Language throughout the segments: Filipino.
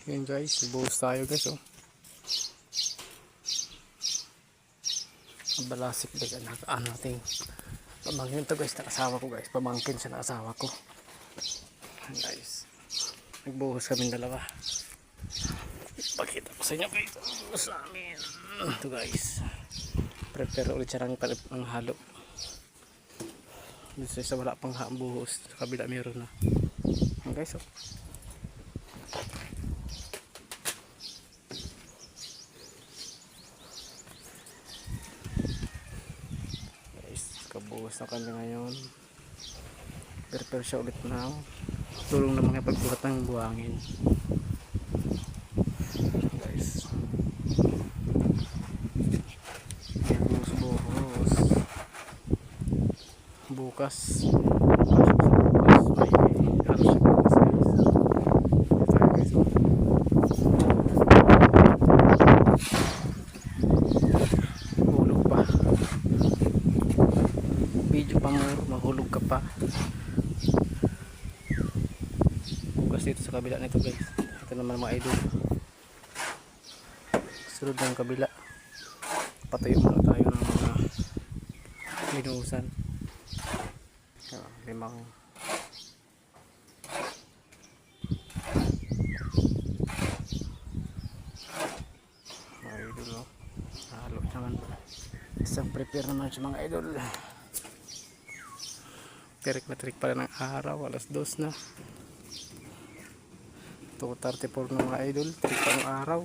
Yun guys, buhos tayo guys oh. Balasik guys, anak natin. Pamangkin to guys, nakasawa ko guys. Pamangkin sa nakasawa ko. Guys, nagbuhos kami dalawa. Pakita ko sa inyo guys. Sa amin. Ito guys. Prepare ulit siya ng halo. Dito sa wala pang buhos. Sa kabila meron na. Guys oh. Kabuhos na kami ngayon. Prepare siya ulit na tulong na mga pagbuhat ng buhangin guys. Buhos bukas may halos bukas guys. Hulog pa video pa mo, mahulog ka pa. Bukas dito sa kabila nito guys. Ito naman mga idol. Sunod ng kabila. Patayo muna tayo ng mga binuhusan. Limang mga idol no? Halo naman. Isang prepare naman sa mga idol. Tirik na tirik pala ng araw, alas 2 na 2:34 ng mga idol. Tirik pa ng araw.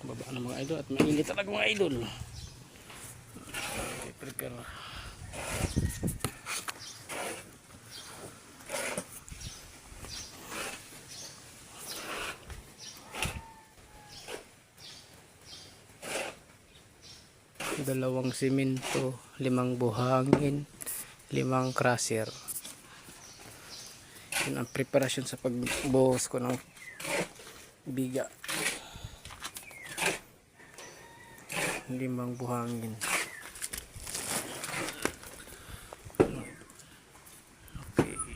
Baba ng mga idol at mainit talaga mga idol. Prepare. Dalawang simento, 5 buhangin, 5 crusher. Yun ang preparasyon sa pagbuhos ko ng biga. 5 buhangin.